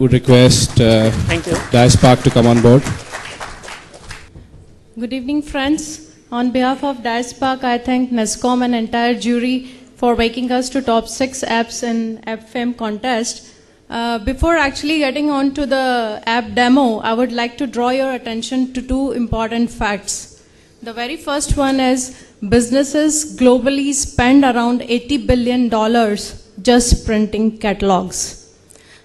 would request Thank you. DISPARK to come on board. Good evening, friends. On behalf of DISPARK, I thank NESCOM and entire jury for making us to top 6 apps in AppFame contest. Before actually getting on to the app demo, I would like to draw your attention to 2 important facts. The very first one is businesses globally spend around $80 billion just printing catalogs.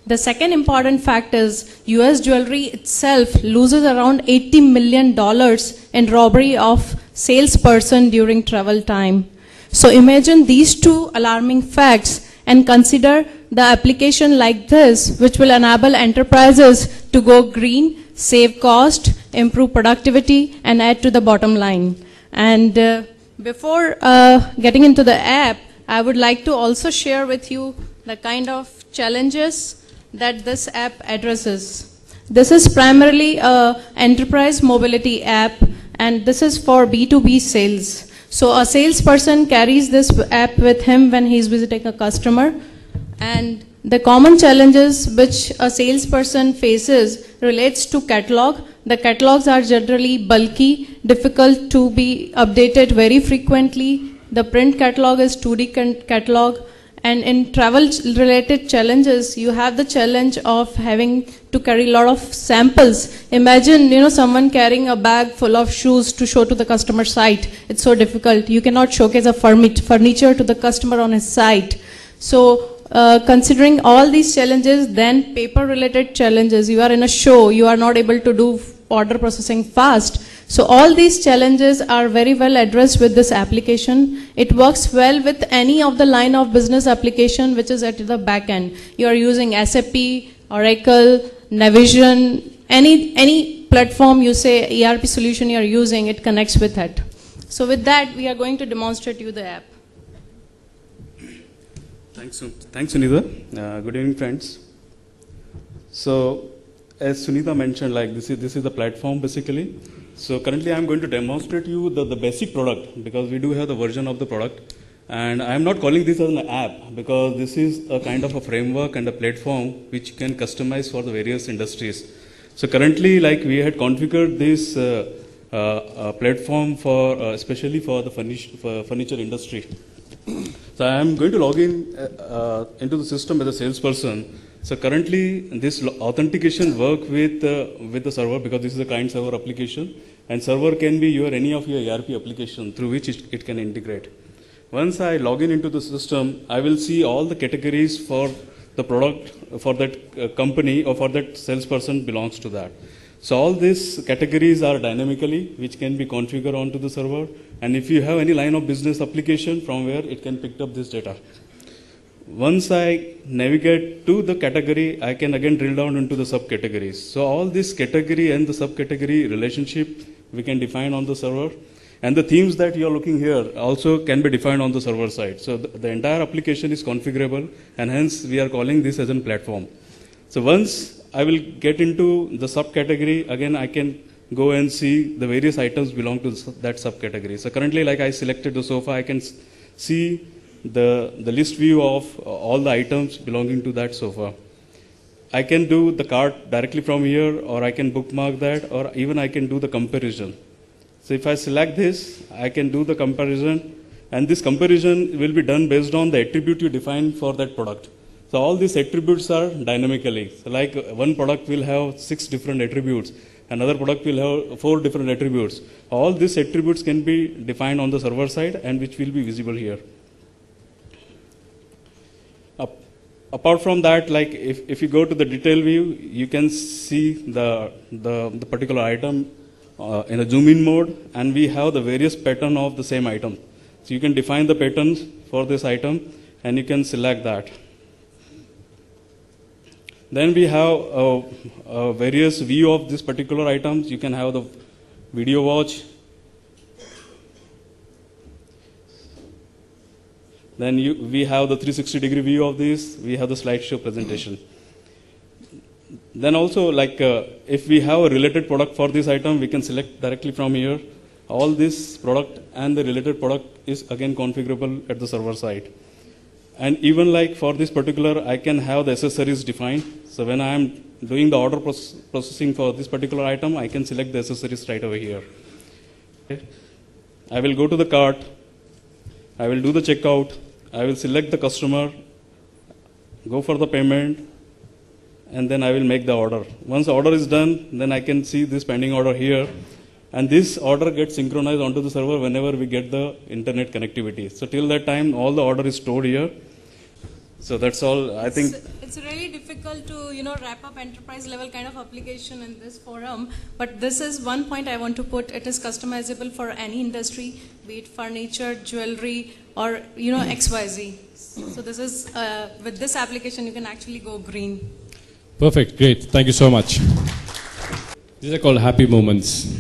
The second important fact is US jewelry itself loses around $80 million in robbery of salesperson during travel time. So imagine these 2 alarming facts and consider the application like this, which will enable enterprises to go green, save cost, improve productivity, and add to the bottom line. And before getting into the app, I would like to also share with you the kind of challenges that this app addresses. This is primarily an enterprise mobility app, and this is for B2B sales. So a salesperson carries this app with him when he's visiting a customer, and the common challenges which a salesperson faces relates to catalog. The catalogs are generally bulky, difficult to be updated very frequently. The print catalog is 2D catalog. And in travel-related challenges, you have the challenge of having to carry a lot of samples. Imagine, someone carrying a bag full of shoes to show to the customer site. It's so difficult. You cannot showcase a furniture to the customer on his site. So, considering all these challenges, then paper-related challenges. You are in a show. You are not able to do order processing fast. So all these challenges are very well addressed with this application. It works well with any of the line of business application which is at the back end. You are using SAP, Oracle, Navision, any platform you say ERP solution you are using, it connects with it. So with that, we are going to demonstrate you the app. Thanks Sunita. Good evening, friends. So as Sunita mentioned, like this is the platform basically. So currently I'm going to demonstrate you the basic product, because we do have the version of the product, and I'm not calling this as an app because this is a kind of a framework and a platform which you can customize for the various industries. So currently, like, we had configured this platform for especially for the furniture industry. So I am going to log in into the system as a salesperson. So currently, this authentication work with the server, because this is a client server application, and server can be any of your ERP application through which it can integrate. Once I log in into the system, I will see all the categories for the product for that company or for that salesperson belongs to that. So all these categories are dynamically, which can be configured onto the server, and if you have any line of business application from where it can pick up this data. Once I navigate to the category, I can again drill down into the subcategories. So all this category and the subcategory relationship we can define on the server, and the themes that you are looking here also can be defined on the server side. So the entire application is configurable, and hence we are calling this as a platform. So once I will get into the subcategory, again I can go and see the various items belong to that subcategory. So currently, like, I selected the sofa, I can see the list view of all the items belonging to that sofa. I can do the cart directly from here, or I can bookmark that, or even I can do the comparison. So if I select this, I can do the comparison, and this comparison will be done based on the attribute you define for that product. So all these attributes are dynamically. So like, one product will have 6 different attributes, another product will have 4 different attributes. All these attributes can be defined on the server side, and which will be visible here. Apart from that, like, if you go to the detail view, you can see the particular item in a zoom in mode, and we have the various pattern of the same item. So you can define the patterns for this item, and you can select that. Then we have a various view of this particular items. You can have the video watch. Then we have the 360-degree view of this. We have the slideshow presentation. Then also, like, if we have a related product for this item, we can select directly from here. All this product and the related product is again configurable at the server side. And even like for this particular, I can have the accessories defined. So when I am doing the order processing for this particular item, I can select the accessories right over here. Okay. I will go to the cart, I will do the checkout, I will select the customer, go for the payment, and then I will make the order. Once the order is done, then I can see this pending order here, and this order gets synchronized onto the server whenever we get the internet connectivity. So till that time, all the order is stored here. So that's all. I think it's really difficult to wrap up enterprise level kind of application in this forum. But this is one point I want to put. It is customizable for any industry, be it furniture, jewelry, or XYZ. So this is with this application you can actually go green. Perfect. Great. Thank you so much. These are called happy moments.